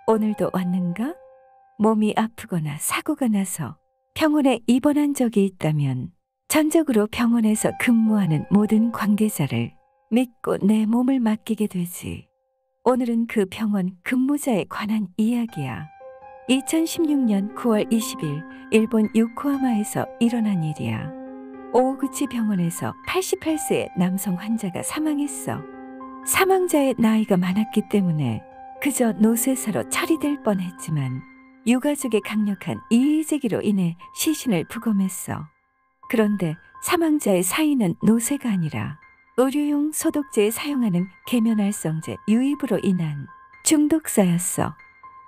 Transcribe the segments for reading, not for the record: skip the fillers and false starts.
오늘도 왔는가? 몸이 아프거나 사고가 나서 병원에 입원한 적이 있다면 전적으로 병원에서 근무하는 모든 관계자를 믿고 내 몸을 맡기게 되지. 오늘은 그 병원 근무자에 관한 이야기야. 2016년 9월 20일 일본 요코하마에서 일어난 일이야. 오구치 병원에서 88세의 남성 환자가 사망했어. 사망자의 나이가 많았기 때문에 그저 노쇠사로 처리될 뻔했지만 유가족의 강력한 이의제기로 인해 시신을 부검했어. 그런데 사망자의 사인은 노쇠가 아니라 의료용 소독제에 사용하는 계면활성제 유입으로 인한 중독사였어.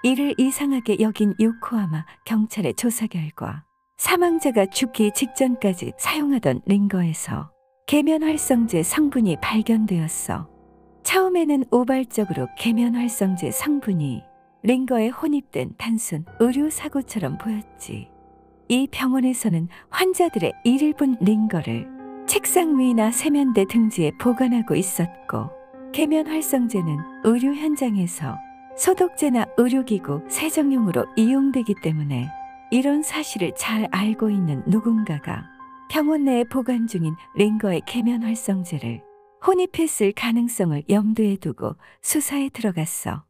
이를 이상하게 여긴 요코하마 경찰의 조사 결과 사망자가 죽기 직전까지 사용하던 링거에서 계면활성제 성분이 발견되었어. 처음에는 우발적으로 계면활성제 성분이 링거에 혼입된 단순 의료사고처럼 보였지. 이 병원에서는 환자들의 일일분 링거를 책상 위나 세면대 등지에 보관하고 있었고, 계면활성제는 의료 현장에서 소독제나 의료기구 세정용으로 이용되기 때문에 이런 사실을 잘 알고 있는 누군가가 병원 내에 보관 중인 링거의 계면활성제를 혼입했을 가능성을 염두에 두고 수사에 들어갔어.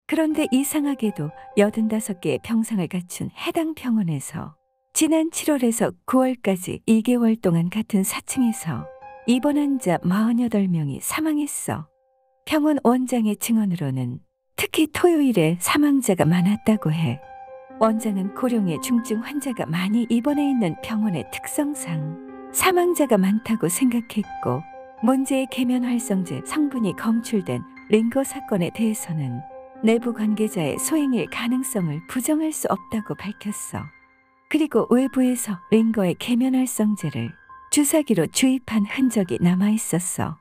그런데 이상하게도 85개의 병상을 갖춘 해당 병원에서 지난 7월에서 9월까지 2개월 동안 같은 4층에서 입원한 자 48명이 사망했어. 병원 원장의 증언으로는 특히 토요일에 사망자가 많았다고 해. 원장은 고령의 중증 환자가 많이 입원해 있는 병원의 특성상 사망자가 많다고 생각했고, 문제의 계면활성제 성분이 검출된 링거 사건에 대해서는 내부 관계자의 소행일 가능성을 부정할 수 없다고 밝혔어. 그리고 외부에서 링거의 계면활성제를 주사기로 주입한 흔적이 남아있었어.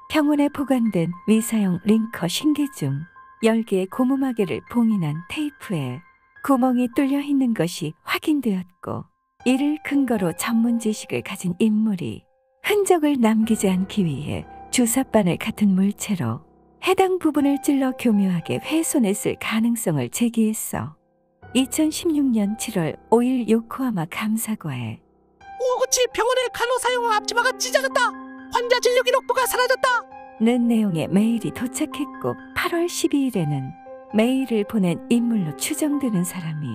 병원에 보관된 위사용 링거 신개 중 10개의 고무마개를 봉인한 테이프에 구멍이 뚫려 있는 것이 확인되었고, 이를 근거로 전문 지식을 가진 인물이 흔적을 남기지 않기 위해 주사바늘 같은 물체로 해당 부분을 찔러 교묘하게 훼손했을 가능성을 제기했어. 2016년 7월 5일 요코하마 감사과에 오구치 병원의 간호사용 앞치마가 찢어졌다. 환자 진료 기록부가 사라졌다. 는 내용의 메일이 도착했고, 8월 12일에는 메일을 보낸 인물로 추정되는 사람이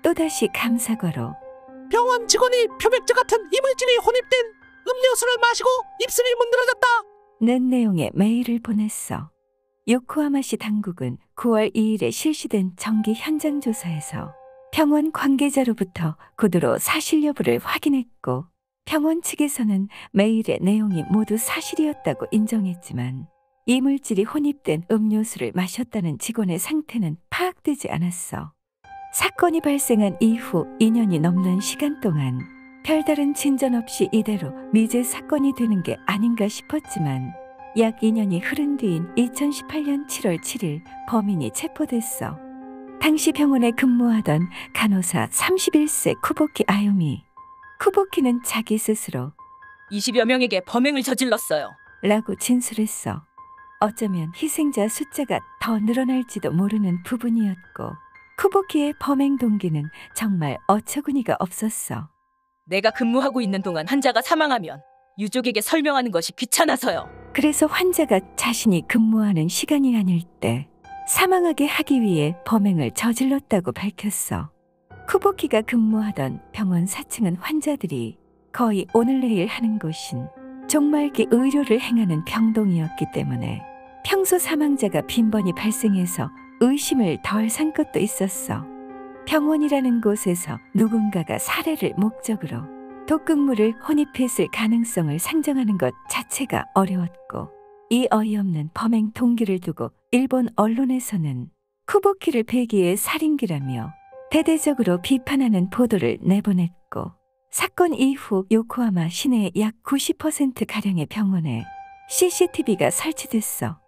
또다시 감사과로 병원 직원이 표백제 같은 이물질이 혼입된 음료수를 마시고 입술이 문드러졌다. 는 내용의 메일을 보냈어. 요코하마시 당국은 9월 2일에 실시된 정기 현장 조사에서 병원 관계자로부터 구두로 사실 여부를 확인했고, 병원 측에서는 메일의 내용이 모두 사실이었다고 인정했지만 이물질이 혼입된 음료수를 마셨다는 직원의 상태는 파악되지 않았어. 사건이 발생한 이후 2년이 넘는 시간 동안 별다른 진전 없이 이대로 미제 사건이 되는 게 아닌가 싶었지만, 약 2년이 흐른 뒤인 2018년 7월 7일 범인이 체포됐어. 당시 병원에 근무하던 간호사 31세 쿠보키 아유미. 쿠보키는 자기 스스로 20여 명에게 범행을 저질렀어요. 라고 진술했어. 어쩌면 희생자 숫자가 더 늘어날지도 모르는 부분이었고, 쿠보키의 범행 동기는 정말 어처구니가 없었어. 내가 근무하고 있는 동안 환자가 사망하면 유족에게 설명하는 것이 귀찮아서요. 그래서 환자가 자신이 근무하는 시간이 아닐 때 사망하게 하기 위해 범행을 저질렀다고 밝혔어. 쿠보키가 근무하던 병원 4층은 환자들이 거의 오늘 내일 하는 곳인 종말기 의료를 행하는 병동이었기 때문에 평소 사망자가 빈번히 발생해서 의심을 덜 산 것도 있었어. 병원이라는 곳에서 누군가가 살해를 목적으로 독극물을 혼입했을 가능성을 상정하는 것 자체가 어려웠고, 이 어이없는 범행 동기를 두고 일본 언론에서는 쿠보키를 배기의 살인귀라며 대대적으로 비판하는 보도를 내보냈고, 사건 이후 요코하마 시내의 약 90%가량의 병원에 CCTV가 설치됐어.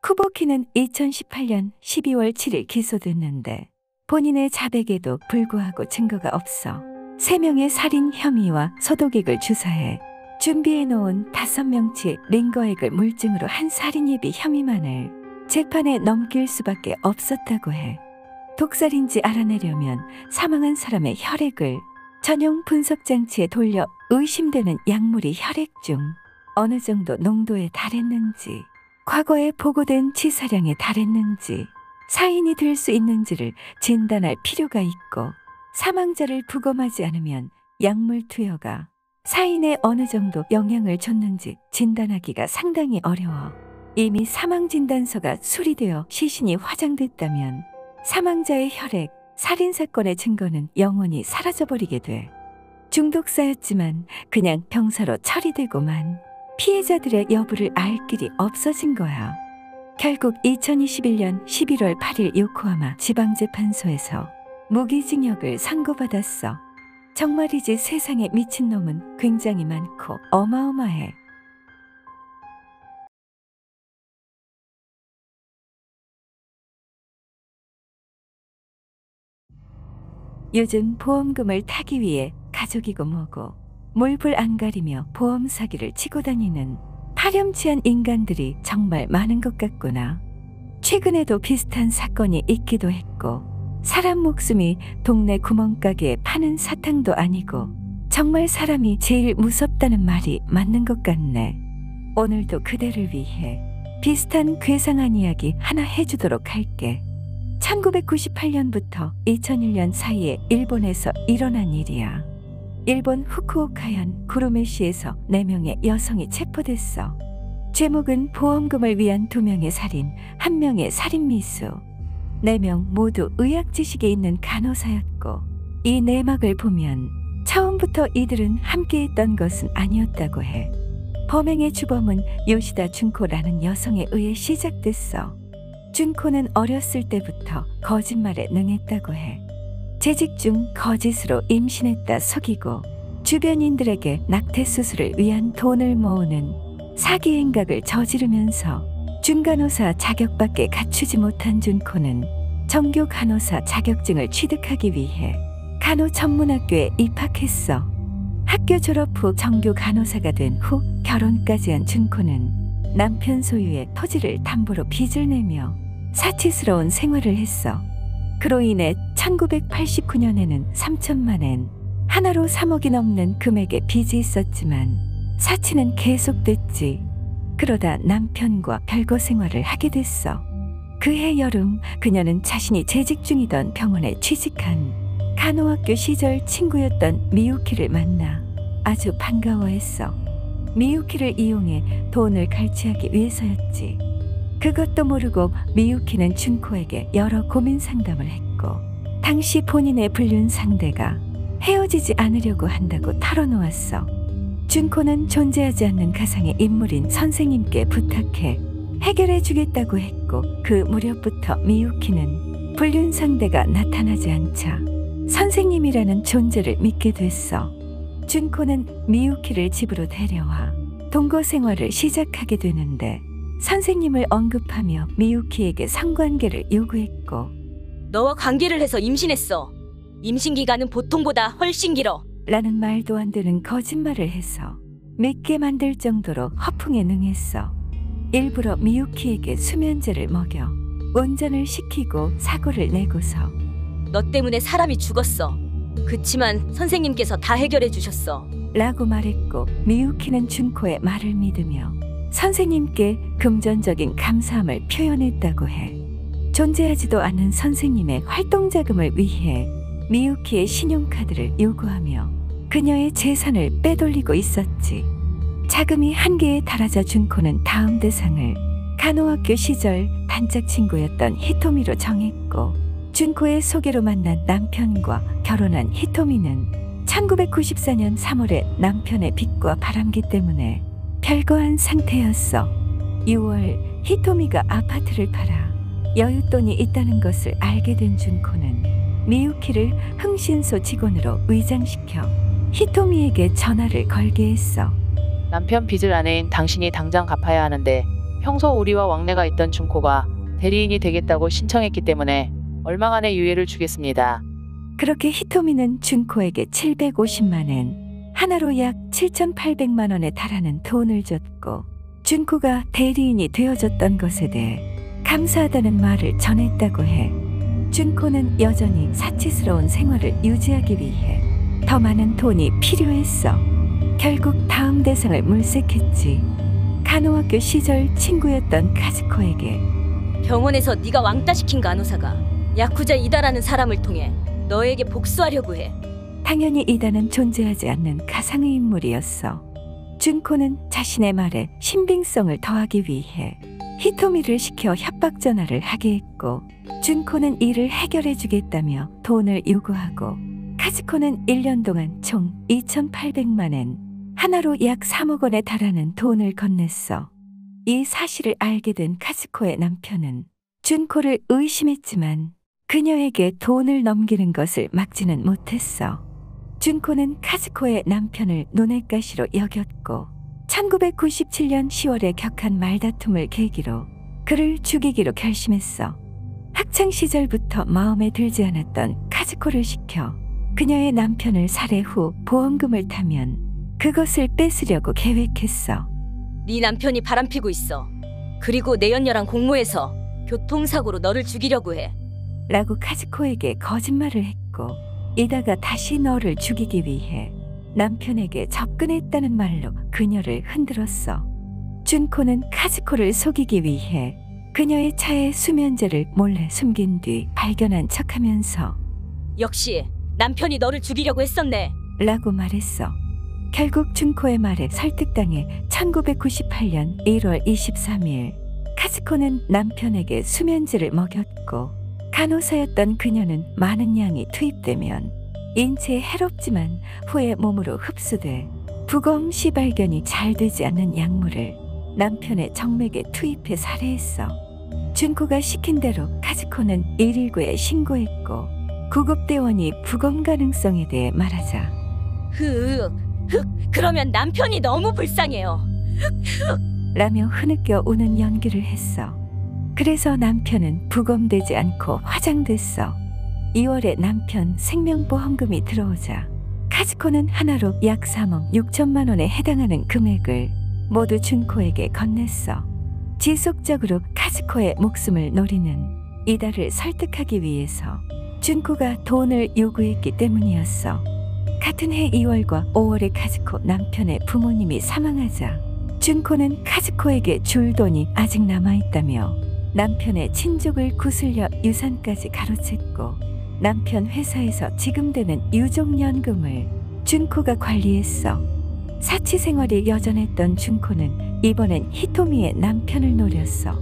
쿠보키는 2018년 12월 7일 기소됐는데 본인의 자백에도 불구하고 증거가 없어 3명의 살인 혐의와 소독액을 주사해 준비해놓은 5명치 링거액을 물증으로 한 살인 예비 혐의만을 재판에 넘길 수밖에 없었다고 해. 독살인지 알아내려면 사망한 사람의 혈액을 전용 분석 장치에 돌려 의심되는 약물이 혈액 중 어느 정도 농도에 달했는지, 과거에 보고된 치사량에 달했는지, 사인이 될 수 있는지를 진단할 필요가 있고, 사망자를 부검하지 않으면 약물 투여가 사인에 어느 정도 영향을 줬는지 진단하기가 상당히 어려워 이미 사망진단서가 수리되어 시신이 화장됐다면 사망자의 혈액, 살인사건의 증거는 영원히 사라져버리게 돼. 중독사였지만 그냥 병사로 처리되고만 피해자들의 여부를 알 길이 없어진 거야. 결국 2021년 11월 8일 요코하마 지방재판소에서 무기징역을 선고받았어. 정말이지 세상에 미친놈은 굉장히 많고 어마어마해. 요즘 보험금을 타기 위해 가족이고 뭐고 몰불 안 가리며 보험 사기를 치고 다니는 파렴치한 인간들이 정말 많은 것 같구나. 최근에도 비슷한 사건이 있기도 했고, 사람 목숨이 동네 구멍가게에 파는 사탕도 아니고 정말 사람이 제일 무섭다는 말이 맞는 것 같네. 오늘도 그대를 위해 비슷한 괴상한 이야기 하나 해주도록 할게. 1998년부터 2001년 사이에 일본에서 일어난 일이야. 일본 후쿠오카현 구로메시에서 4명의 여성이 체포됐어. 제목은 보험금을 위한 2명의 살인, 1명의 살인미수. 4명 모두 의학 지식이 있는 간호사였고, 이 내막을 보면 처음부터 이들은 함께했던 것은 아니었다고 해. 범행의 주범은 요시다 준코라는 여성에 의해 시작됐어. 준코는 어렸을 때부터 거짓말에 능했다고 해. 재직 중 거짓으로 임신했다 속이고 주변인들에게 낙태 수술을 위한 돈을 모으는 사기 행각을 저지르면서 준간호사 자격밖에 갖추지 못한 준코는 정규 간호사 자격증을 취득하기 위해 간호전문학교에 입학했어. 학교 졸업 후 정규 간호사가 된 후 결혼까지 한 준코는 남편 소유의 토지를 담보로 빚을 내며 사치스러운 생활을 했어. 그로 인해 1989년에는 3천만 엔, 하나로 3억이 넘는 금액의 빚이 있었지만 사치는 계속됐지. 그러다 남편과 별거 생활을 하게 됐어. 그해 여름 그녀는 자신이 재직 중이던 병원에 취직한 간호학교 시절 친구였던 미유키를 만나 아주 반가워했어. 미유키를 이용해 돈을 갈취하기 위해서였지. 그것도 모르고 미유키는 준코에게 여러 고민 상담을 했고, 당시 본인의 불륜 상대가 헤어지지 않으려고 한다고 털어놓았어. 준코는 존재하지 않는 가상의 인물인 선생님께 부탁해 해결해 주겠다고 했고, 그 무렵부터 미유키는 불륜 상대가 나타나지 않자 선생님이라는 존재를 믿게 됐어. 준코는 미유키를 집으로 데려와 동거 생활을 시작하게 되는데, 선생님을 언급하며 미유키에게 성관계를 요구했고, 너와 관계를 해서 임신했어. 임신 기간은 보통보다 훨씬 길어. 라는 말도 안 되는 거짓말을 해서 믿게 만들 정도로 허풍에 능했어. 일부러 미유키에게 수면제를 먹여 운전을 시키고 사고를 내고서 너 때문에 사람이 죽었어. 그치만 선생님께서 다 해결해 주셨어. 라고 말했고, 미유키는 준코의 말을 믿으며 선생님께 금전적인 감사함을 표현했다고 해. 존재하지도 않은 선생님의 활동자금을 위해 미유키의 신용카드를 요구하며 그녀의 재산을 빼돌리고 있었지. 자금이 한계에 달하자 준코는 다음 대상을 간호학교 시절 단짝 친구였던 히토미로 정했고, 준코의 소개로 만난 남편과 결혼한 히토미는 1994년 3월에 남편의 빚과 바람기 때문에 별거한 상태였어. 6월 히토미가 아파트를 팔아 여윳돈이 있다는 것을 알게 된 준코는 미유키를 흥신소 직원으로 위장시켜 히토미에게 전화를 걸게 했어. 남편 빚을 아내인 당신이 당장 갚아야 하는데 평소 우리와 왕래가 있던 준코가 대리인이 되겠다고 신청했기 때문에 얼마간의 유예를 주겠습니다. 그렇게 히토미는 준코에게 750만 엔, 하나로 약 7,800만 원에 달하는 돈을 줬고, 준코가 대리인이 되어줬던 것에 대해 감사하다는 말을 전했다고 해. 준코는 여전히 사치스러운 생활을 유지하기 위해 더 많은 돈이 필요했어. 결국 다음 대상을 물색했지. 간호학교 시절 친구였던 카즈코에게. 병원에서 네가 왕따 시킨 간호사가 야쿠자 이다라는 사람을 통해 너에게 복수하려고 해. 당연히 이다는 존재하지 않는 가상의 인물이었어. 준코는 자신의 말에 신빙성을 더하기 위해 히토미를 시켜 협박 전화를 하게 했고, 준코는 이를 해결해 주겠다며 돈을 요구하고, 카즈코는 1년 동안 총 2,800만 엔, 하나로 약 3억 원에 달하는 돈을 건넸어. 이 사실을 알게 된 카즈코의 남편은 준코를 의심했지만 그녀에게 돈을 넘기는 것을 막지는 못했어. 준코는 카즈코의 남편을 눈엣 가시로 여겼고 1997년 10월에 격한 말다툼을 계기로 그를 죽이기로 결심했어. 학창시절부터 마음에 들지 않았던 카즈코를 시켜 그녀의 남편을 살해 후 보험금을 타면 그것을 뺏으려고 계획했어. 네 남편이 바람피고 있어. 그리고 내연녀랑 공모해서 교통사고로 너를 죽이려고 해. 라고 카즈코에게 거짓말을 했고, 이다가 다시 너를 죽이기 위해 남편에게 접근했다는 말로 그녀를 흔들었어. 준코는 카즈코를 속이기 위해 그녀의 차에 수면제를 몰래 숨긴 뒤 발견한 척하면서 역시 남편이 너를 죽이려고 했었네. 라고 말했어. 결국 준코의 말에 설득당해 1998년 1월 23일 카즈코는 남편에게 수면제를 먹였고, 간호사였던 그녀는 많은 양이 투입되면 인체에 해롭지만 후에 몸으로 흡수돼 부검시 발견이 잘 되지 않는 약물을 남편의 정맥에 투입해 살해했어. 준코가 시킨 대로 카즈코는 119에 신고했고, 구급대원이 부검 가능성에 대해 말하자 그러면 남편이 너무 불쌍해요. 라며 흐느껴 우는 연기를 했어. 그래서 남편은 부검되지 않고 화장됐어. 2월에 남편 생명보험금이 들어오자 카즈코는 하나로 약 3억 6천만 원에 해당하는 금액을 모두 준코에게 건넸어. 지속적으로 카즈코의 목숨을 노리는 이다를 설득하기 위해서 준코가 돈을 요구했기 때문이었어. 같은 해 2월과 5월에 카즈코 남편의 부모님이 사망하자 준코는 카즈코에게 줄 돈이 아직 남아있다며 남편의 친족을 구슬려 유산까지 가로챘고, 남편 회사에서 지급되는 유족연금을 준코가 관리했어. 사치 생활이 여전했던 준코는 이번엔 히토미의 남편을 노렸어.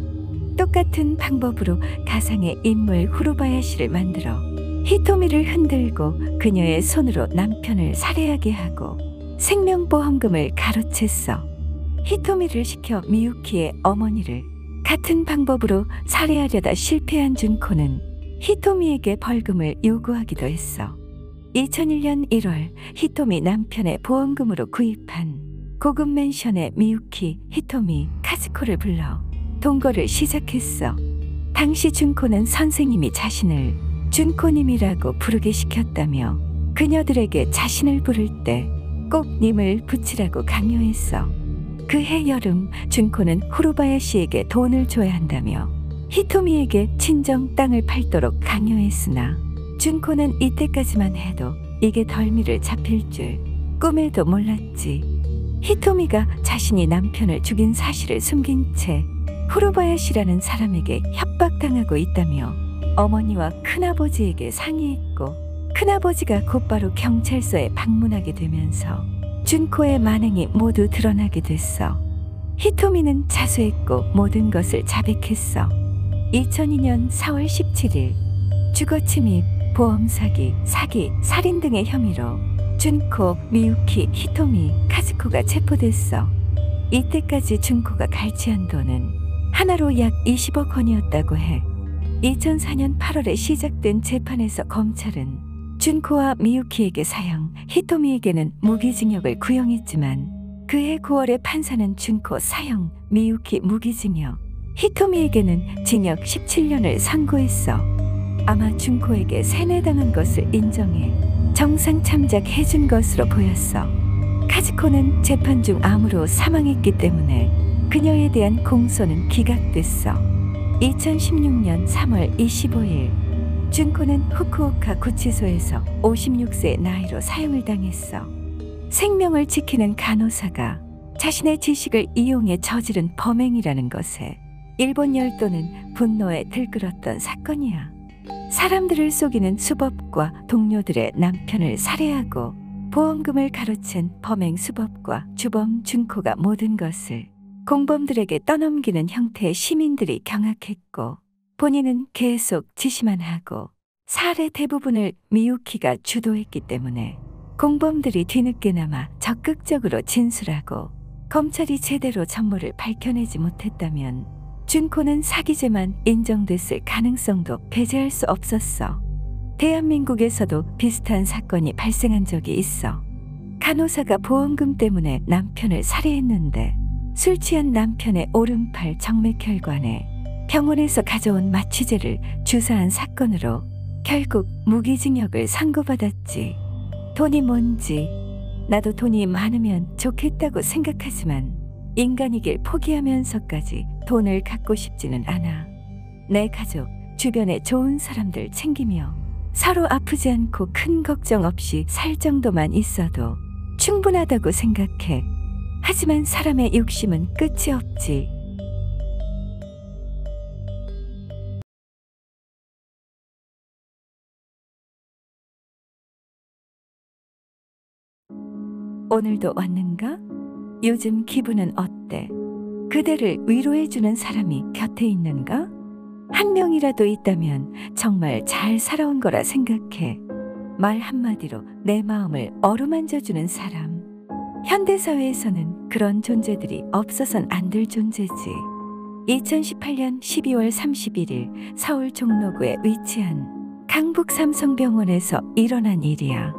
똑같은 방법으로 가상의 인물 후루바야시를 만들어 히토미를 흔들고 그녀의 손으로 남편을 살해하게 하고 생명보험금을 가로챘어. 히토미를 시켜 미유키의 어머니를 같은 방법으로 살해하려다 실패한 준코는 히토미에게 벌금을 요구하기도 했어. 2001년 1월 히토미 남편의 보험금으로 구입한 고급 맨션의 미유키, 히토미, 카즈코를 불러 동거를 시작했어. 당시 준코는 선생님이 자신을 준코님이라고 부르게 시켰다며 그녀들에게 자신을 부를 때 꼭 님을 붙이라고 강요했어. 그해 여름 준코는 후루바야시에게 돈을 줘야 한다며 히토미에게 친정 땅을 팔도록 강요했으나 준코는 이때까지만 해도 이게 덜미를 잡힐 줄 꿈에도 몰랐지. 히토미가 자신이 남편을 죽인 사실을 숨긴 채 후루바야시라는 사람에게 협박당하고 있다며 어머니와 큰아버지에게 상의했고, 큰아버지가 곧바로 경찰서에 방문하게 되면서 준코의 만행이 모두 드러나게 됐어. 히토미는 자수했고 모든 것을 자백했어. 2002년 4월 17일 주거침입, 보험사기, 사기, 살인 등의 혐의로 준코, 미유키, 히토미, 카즈코가 체포됐어. 이때까지 준코가 갈취한 돈은 하나로 약 20억 원이었다고 해. 2004년 8월에 시작된 재판에서 검찰은 준코와 미유키에게 사형, 히토미에게는 무기징역을 구형했지만 그해 9월에 판사는 준코 사형, 미유키 무기징역, 히토미에게는 징역 17년을 선고했어. 아마 준코에게 세뇌당한 것을 인정해 정상 참작해준 것으로 보였어. 카즈코는 재판 중 암으로 사망했기 때문에 그녀에 대한 공소는 기각됐어. 2016년 3월 25일 준코는 후쿠오카 구치소에서 56세 나이로 사형을 당했어. 생명을 지키는 간호사가 자신의 지식을 이용해 저지른 범행이라는 것에 일본 열도는 분노에 들끓었던 사건이야. 사람들을 속이는 수법과 동료들의 남편을 살해하고 보험금을 가로챈 범행 수법과 주범 준코가 모든 것을 공범들에게 떠넘기는 형태의 시민들이 경악했고, 본인은 계속 지시만 하고 살해 대부분을 미유키가 주도했기 때문에 공범들이 뒤늦게나마 적극적으로 진술하고 검찰이 제대로 전모를 밝혀내지 못했다면 준코는 사기죄만 인정됐을 가능성도 배제할 수 없었어. 대한민국에서도 비슷한 사건이 발생한 적이 있어. 간호사가 보험금 때문에 남편을 살해했는데 술 취한 남편의 오른팔 정맥혈관에 병원에서 가져온 마취제를 주사한 사건으로 결국 무기징역을 선고받았지. 돈이 뭔지 나도 돈이 많으면 좋겠다고 생각하지만 인간이길 포기하면서까지 돈을 갖고 싶지는 않아. 내 가족, 주변에 좋은 사람들 챙기며 서로 아프지 않고 큰 걱정 없이 살 정도만 있어도 충분하다고 생각해. 하지만 사람의 욕심은 끝이 없지. 오늘도 왔는가? 요즘 기분은 어때? 그대를 위로해주는 사람이 곁에 있는가? 한 명이라도 있다면 정말 잘 살아온 거라 생각해. 말 한마디로 내 마음을 어루만져주는 사람. 현대사회에서는 그런 존재들이 없어선 안 될 존재지. 2018년 12월 31일 서울 종로구에 위치한 강북 삼성병원에서 일어난 일이야.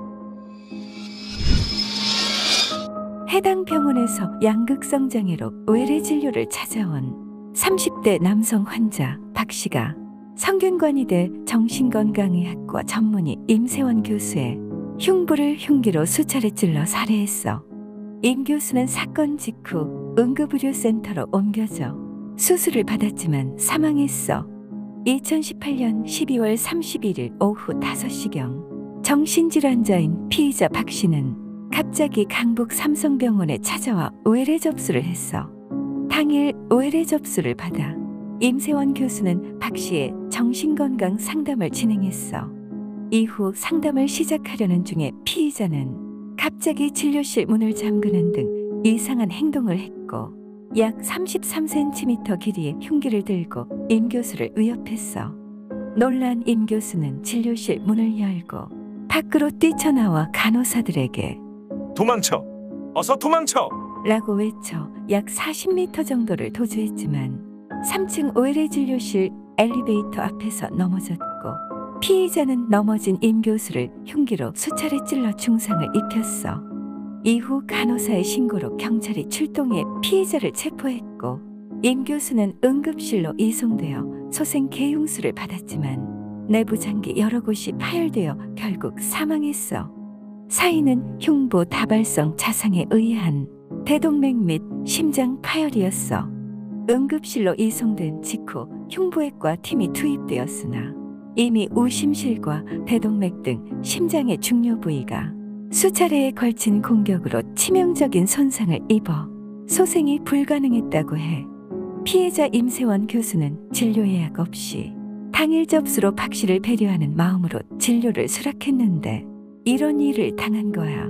해당 병원에서 양극성 장애로 외래 진료를 찾아온 30대 남성 환자 박 씨가 성균관의대 정신건강의학과 전문의 임세원 교수의 흉부를 흉기로 수차례 찔러 살해했어. 임 교수는 사건 직후 응급의료센터로 옮겨져 수술을 받았지만 사망했어. 2018년 12월 31일 오후 5시경 정신질환자인 피의자 박 씨는 갑자기 강북 삼성병원에 찾아와 외래 접수를 했어. 당일 외래 접수를 받아 임세원 교수는 박 씨의 정신건강 상담을 진행했어. 이후 상담을 시작하려는 중에 피의자는 갑자기 진료실 문을 잠그는 등 이상한 행동을 했고 약 33cm 길이의 흉기를 들고 임 교수를 위협했어. 놀란 임 교수는 진료실 문을 열고 밖으로 뛰쳐나와 간호사들에게 도망쳐! 어서 도망쳐! 라고 외쳐 약 40m 정도를 도주했지만 3층 외래 진료실 엘리베이터 앞에서 넘어졌고 피의자는 넘어진 임 교수를 흉기로 수차례 찔러 중상을 입혔어. 이후 간호사의 신고로 경찰이 출동해 피의자를 체포했고 임 교수는 응급실로 이송되어 소생 개용수를 받았지만 내부 장기 여러 곳이 파열되어 결국 사망했어. 사인은 흉부 다발성 자상에 의한 대동맥 및 심장 파열이었어. 응급실로 이송된 직후 흉부외과 팀이 투입되었으나 이미 우심실과 대동맥 등 심장의 중요 부위가 수차례에 걸친 공격으로 치명적인 손상을 입어 소생이 불가능했다고 해. 피해자 임세원 교수는 진료 예약 없이 당일 접수로 박 씨를 배려하는 마음으로 진료를 수락했는데 이런 일을 당한 거야.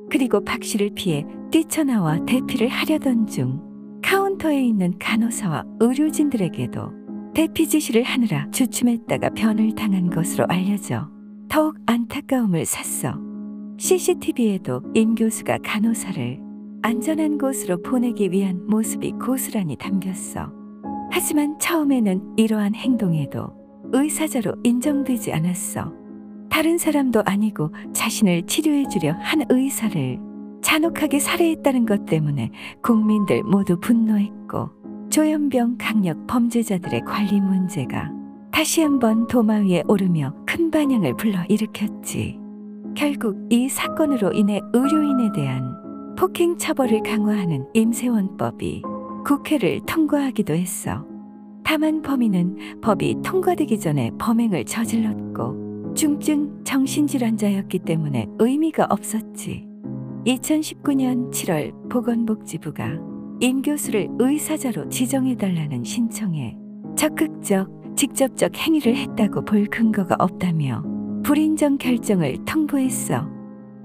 그리고 박 씨를 피해 뛰쳐나와 대피를 하려던 중 카운터에 있는 간호사와 의료진들에게도 대피 지시를 하느라 주춤했다가 변을 당한 것으로 알려져 더욱 안타까움을 샀어. CCTV에도 임 교수가 간호사를 안전한 곳으로 보내기 위한 모습이 고스란히 담겼어. 하지만 처음에는 이러한 행동에도 의사자로 인정되지 않았어. 다른 사람도 아니고 자신을 치료해주려 한 의사를 잔혹하게 살해했다는 것 때문에 국민들 모두 분노했고 조현병 강력 범죄자들의 관리 문제가 다시 한번 도마 위에 오르며 큰 반향을 불러일으켰지. 결국 이 사건으로 인해 의료인에 대한 폭행 처벌을 강화하는 임세원법이 국회를 통과하기도 했어. 다만 범인은 법이 통과되기 전에 범행을 저질렀고 중증 정신질환자였기 때문에 의미가 없었지. 2019년 7월 보건복지부가 임 교수를 의사자로 지정해달라는 신청에 적극적, 직접적 행위를 했다고 볼 근거가 없다며 불인정 결정을 통보했어.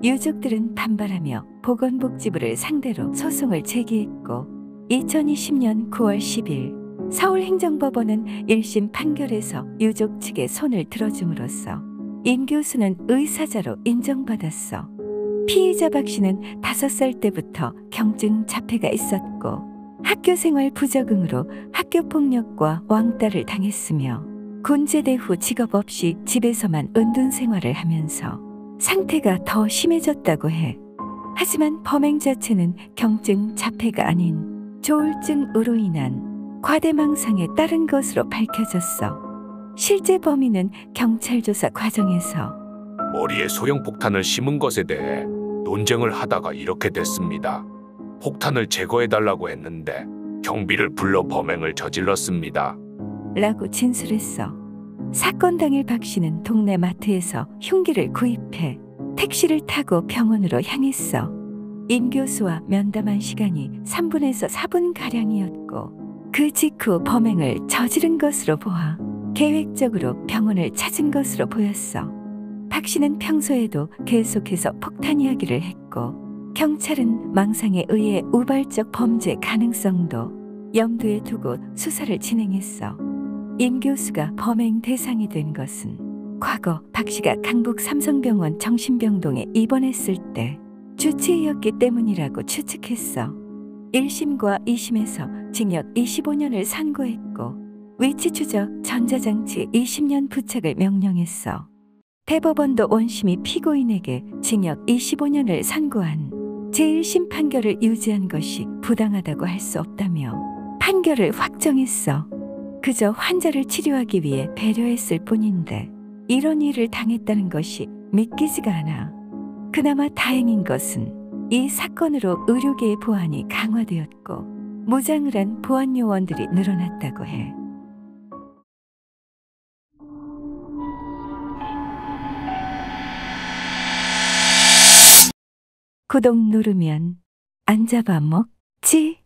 유족들은 반발하며 보건복지부를 상대로 소송을 제기했고 2020년 9월 10일 서울행정법원은 1심 판결에서 유족 측의 손을 들어줌으로써 임 교수는 의사자로 인정받았어. 피의자 박 씨는 5살 때부터 경증 자폐가 있었고 학교생활 부적응으로 학교폭력과 왕따를 당했으며 군 제대 후 직업 없이 집에서만 은둔 생활을 하면서 상태가 더 심해졌다고 해. 하지만 범행 자체는 경증 자폐가 아닌 조울증으로 인한 과대망상에 따른 것으로 밝혀졌어. 실제 범인은 경찰 조사 과정에서 머리에 소형 폭탄을 심은 것에 대해 논쟁을 하다가 이렇게 됐습니다. 폭탄을 제거해달라고 했는데 경비를 불러 범행을 저질렀습니다. 라고 진술했어. 사건 당일 박 씨는 동네 마트에서 흉기를 구입해 택시를 타고 병원으로 향했어. 임 교수와 면담한 시간이 3분에서 4분가량이었고 그 직후 범행을 저지른 것으로 보아 계획적으로 병원을 찾은 것으로 보였어. 박 씨는 평소에도 계속해서 폭탄 이야기를 했고 경찰은 망상에 의해 우발적 범죄 가능성도 염두에 두고 수사를 진행했어. 임 교수가 범행 대상이 된 것은 과거 박 씨가 강북 삼성병원 정신병동에 입원했을 때 주치의였기 때문이라고 추측했어. 1심과 2심에서 징역 25년을 선고했고 위치 추적 전자장치 20년 부착을 명령했어. 대법원도 원심이 피고인에게 징역 25년을 선고한 제1심 판결을 유지한 것이 부당하다고 할 수 없다며 판결을 확정했어. 그저 환자를 치료하기 위해 배려했을 뿐인데 이런 일을 당했다는 것이 믿기지가 않아. 그나마 다행인 것은 이 사건으로 의료계의 보안이 강화되었고 무장을 한 보안 요원들이 늘어났다고 해. 구독 누르면 안 잡아먹지?